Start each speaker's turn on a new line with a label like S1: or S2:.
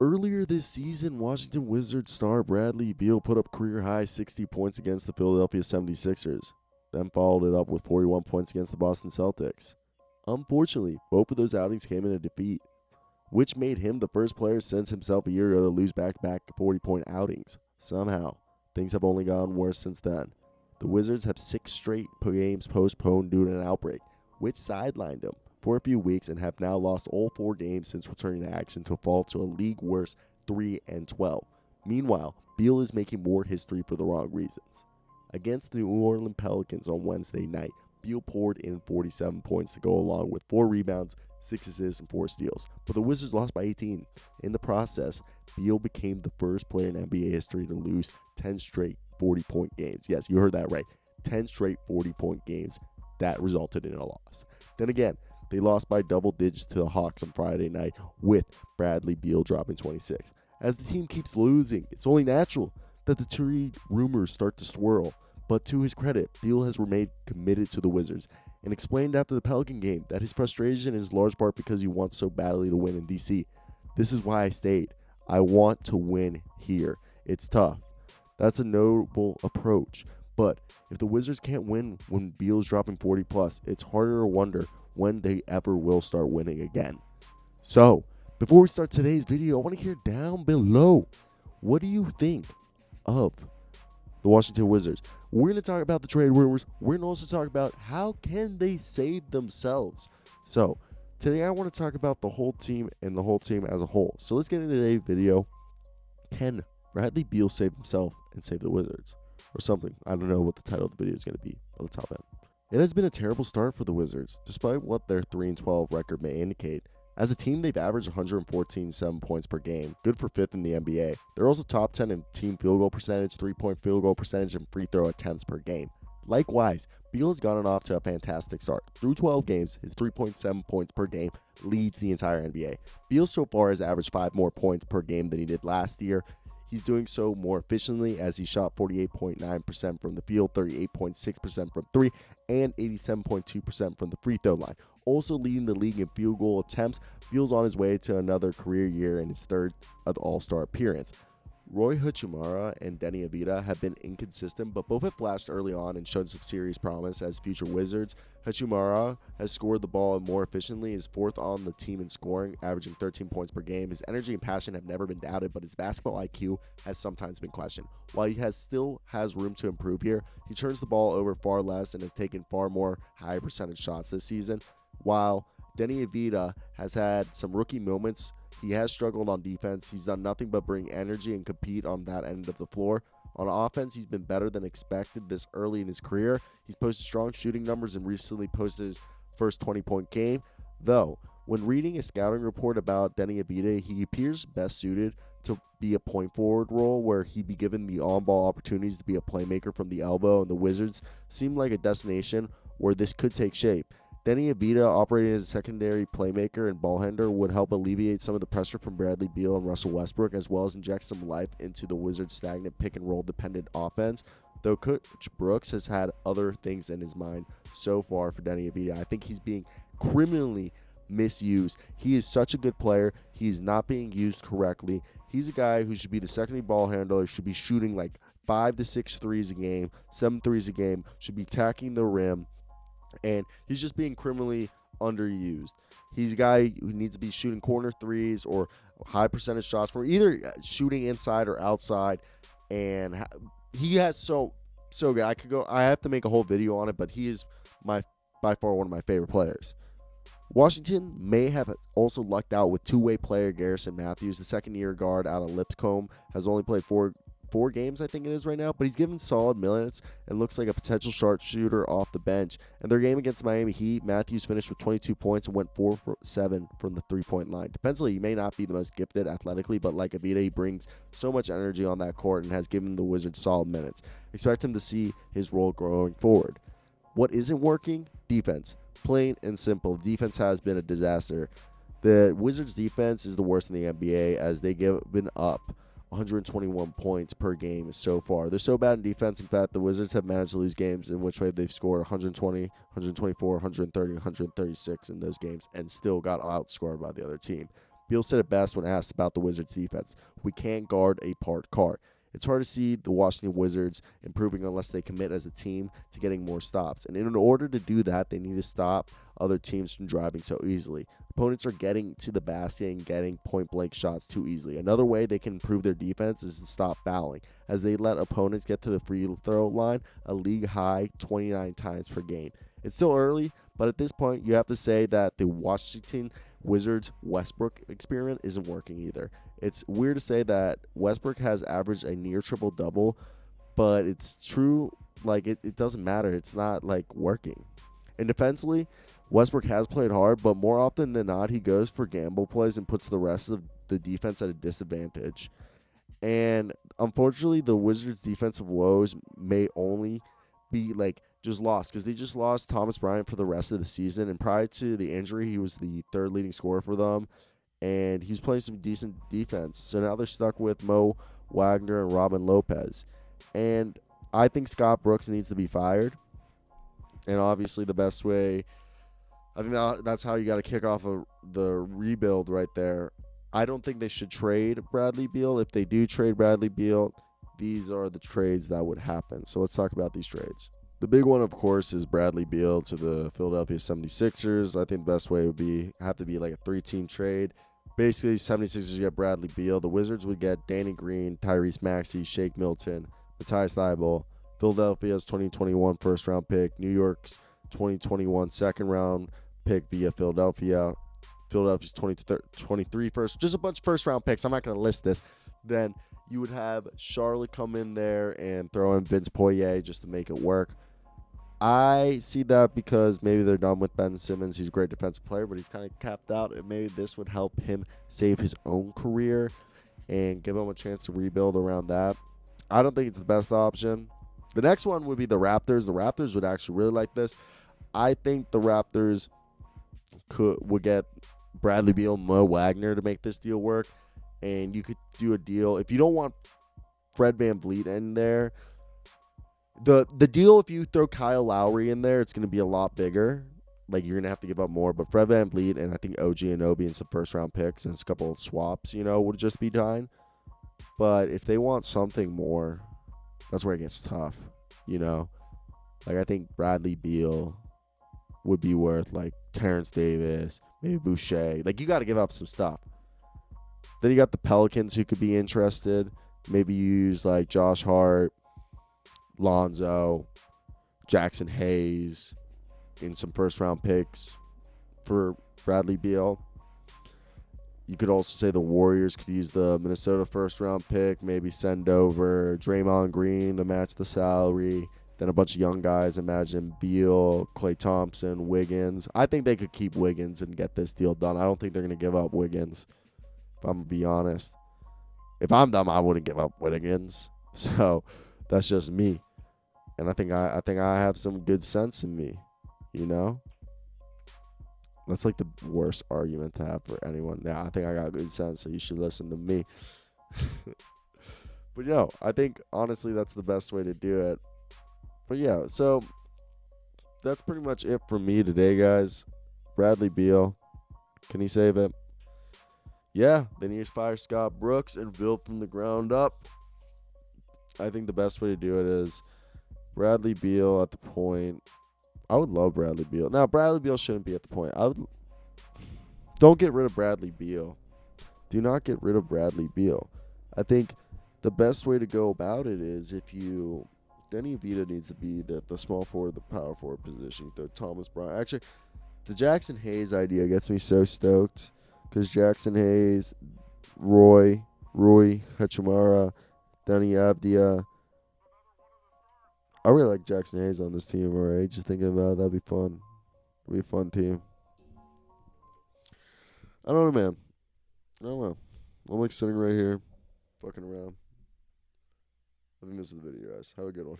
S1: Earlier this season, Washington Wizards star Bradley Beal put up career-high 60 points against the Philadelphia 76ers, then followed it up with 41 points against the Boston Celtics. Unfortunately, both of those outings came in a defeat, which made him the first player since himself a year ago to lose back-to-back 40-point outings. Somehow, things have only gotten worse since then. The Wizards have 6 straight games postponed due to an outbreak, which sidelined them for a few weeks and have now lost all 4 games since returning to action to fall to a league worst 3-12. Meanwhile, Beal is making more history for the wrong reasons. Against the New Orleans Pelicans on Wednesday night, Beal poured in 47 points to go along with 4 rebounds, 6 assists, and 4 steals. But the Wizards lost by 18. In the process, Beal became the first player in NBA history to lose 10 straight 40-point games. Yes, you heard that right. 10 straight 40-point games. That resulted in a loss. Then again, they lost by double digits to the Hawks on Friday night with Bradley Beal dropping 26. As the team keeps losing, it's only natural that the trade rumors start to swirl. But to his credit, Beal has remained committed to the Wizards and explained after the Pelican game that his frustration is large part because he wants so badly to win in DC. This is why I stayed. I want to win here. It's tough. That's a noble approach. But if the Wizards can't win when Beal's dropping 40 plus, it's harder to wonder when they ever will start winning again. So, before we start today's video, I want to hear down below, what do you think of the Washington Wizards? We're going to talk about the trade rumors. We're going to also talk about how can they save themselves. So, today I want to talk about the whole team and the whole team as a whole. So, let's get into today's video. Can Bradley Beal save himself and save the Wizards? Or something. I don't know what the title of the video is going to be on the top end. It has been a terrible start for the Wizards, despite what their 3-12 record may indicate. As a team, they've averaged 114.7 points per game, good for 5th in the NBA. They're also top 10 in team field goal percentage, 3-point field goal percentage, and free throw attempts per game. Likewise, Beal has gotten off to a fantastic start. Through 12 games, his 3.7 points per game leads the entire NBA. Beal so far has averaged 5 more points per game than he did last year. He's doing so more efficiently as he shot 48.9% from the field, 38.6% from 3, and 87.2% from the free throw line. Also leading the league in field goal attempts, Beal's on his way to another career year and his 3rd All-Star appearance. Roy Hachimura and Denny Avita have been inconsistent, but both have flashed early on and shown some serious promise as future Wizards. Hachimura has scored the ball more efficiently, is 4th on the team in scoring, averaging 13 points per game. His energy and passion have never been doubted, but his basketball IQ has sometimes been questioned. While he still has room to improve here, he turns the ball over far less and has taken far more high percentage shots this season. While Denny Avita has had some rookie moments, he has struggled on defense. He's done nothing but bring energy and compete on that end of the floor. On offense, he's been better than expected this early in his career. He's posted strong shooting numbers and recently posted his first 20-point game. Though, when reading a scouting report about Denny Avita, he appears best suited to be a point forward role where he'd be given the on-ball opportunities to be a playmaker from the elbow, and the Wizards seem like a destination where this could take shape. Denny Avita, operating as a secondary playmaker and ball handler, would help alleviate some of the pressure from Bradley Beal and Russell Westbrook, as well as inject some life into the Wizards' stagnant pick-and-roll dependent offense. Though Coach Brooks has had other things in his mind so far for Denny Avita, I think he's being criminally misused. He is such a good player. He is not being used correctly. He's a guy who should be the secondary ball handler, should be shooting like 5 to 6 threes a game, 7 threes a game, should be tacking the rim, and he's just being criminally underused. He's a guy who needs to be shooting corner threes or high percentage shots for either shooting inside or outside, and he has so good. I have to make a whole video on it, but he is by far one of my favorite players. Washington may have also lucked out with two-way player Garrison Matthews. The second-year guard out of Lipscomb has only played four games, I think it is right now, but he's given solid minutes and looks like a potential sharpshooter off the bench. In their game against Miami Heat, Matthews finished with 22 points and went 4 for 7 from the three-point line. Defensively, he may not be the most gifted athletically, but like Avita, he brings so much energy on that court and has given the Wizards solid minutes. Expect him to see his role growing forward. What isn't working? Defense. Plain and simple. Defense has been a disaster. The Wizards' defense is the worst in the NBA as they've given up 121 points per game so far. They're so bad in defense. In fact, the Wizards have managed to lose games in which way they've scored 120, 124, 130, 136 in those games and still got outscored by the other team. Beal said it best when asked about the Wizards' defense. We can't guard a parked car. It's hard to see the Washington Wizards improving unless they commit as a team to getting more stops. And in order to do that, they need to stop other teams from driving so easily. Opponents are getting to the basket and getting point-blank shots too easily. Another way they can improve their defense is to stop fouling, as they let opponents get to the free throw line a league-high 29 times per game. It's still early, but at this point, you have to say that the Washington Wizards Westbrook experiment isn't working either. It's weird to say that Westbrook has averaged a near triple-double, but it's true. Like, it doesn't matter. It's not, like, working. And defensively, Westbrook has played hard, but more often than not, he goes for gamble plays and puts the rest of the defense at a disadvantage. And unfortunately, the Wizards' defensive woes may only be, like, just lost, because they just lost Thomas Bryant for the rest of the season. And prior to the injury, he was the third leading scorer for them, and he's playing some decent defense. So now they're stuck with Mo Wagner and Robin Lopez. And I think Scott Brooks needs to be fired. And obviously the best way, I think that's how you got to kick off the rebuild right there. I don't think they should trade Bradley Beal. If they do trade Bradley Beal, these are the trades that would happen. So let's talk about these trades. The big one, of course, is Bradley Beal to the Philadelphia 76ers. I think the best way would have to be like a 3-team trade. Basically, 76ers get Bradley Beal. The Wizards would get Danny Green, Tyrese Maxey, Shake Milton, Matthias Thybulle. Philadelphia's 2021 first-round pick. New York's 2021 second-round pick via Philadelphia. Philadelphia's 2023 first. Just a bunch of first-round picks. I'm not going to list this. Then you would have Charlotte come in there and throw in Vince Poirier just to make it work. I see that because maybe they're done with Ben Simmons. He's a great defensive player, but he's kind of capped out, and maybe this would help him save his own career and give him a chance to rebuild around that. I don't think it's the best option. The next one would be the Raptors. The Raptors would actually really like this. I think the Raptors would get Bradley Beal and Mo Wagner to make this deal work, and you could do a deal. If you don't want Fred VanVleet in there, the deal, if you throw Kyle Lowry in there, it's going to be a lot bigger. Like, you're going to have to give up more. But Fred VanVleet and I think OG Anunoby and some first-round picks and a couple of swaps, would just be fine. But if they want something more, that's where it gets tough, Like, I think Bradley Beal would be worth, like, Terrence Davis, maybe Boucher. Like, you got to give up some stuff. Then you got the Pelicans who could be interested. Maybe use, like, Josh Hart, Lonzo, Jackson Hayes, in some first-round picks for Bradley Beal. You could also say the Warriors could use the Minnesota first-round pick, maybe send over Draymond Green to match the salary, then a bunch of young guys. Imagine Beal, Klay Thompson, Wiggins. I think they could keep Wiggins and get this deal done. I don't think they're going to give up Wiggins, if I'm going to be honest. If I'm them, I wouldn't give up Wiggins. So that's just me. And I think I have some good sense in me, That's like the worst argument to have for anyone. Yeah, I think I got good sense, so you should listen to me. But I think honestly that's the best way to do it. But yeah, so that's pretty much it for me today, guys. Bradley Beal, can he save it? Yeah, then here's fire Scott Brooks and build from the ground up. I think the best way to do it is Bradley Beal at the point. I would love Bradley Beal. Now, Bradley Beal shouldn't be at the point. Don't get rid of Bradley Beal. Do not get rid of Bradley Beal. I think the best way to go about it is Denny Vita needs to be the small forward, the power forward position. The Thomas Bryant. Actually, the Jackson Hayes idea gets me so stoked because Jackson Hayes, Rui Hachimura, Danny Avdia. I really like Jackson Hayes on this team already. Just thinking about it, that'd be fun. It'd be a fun team. I don't know, man. I don't know. I'm like sitting right here, fucking around. I think this is the video, guys. Have a good one.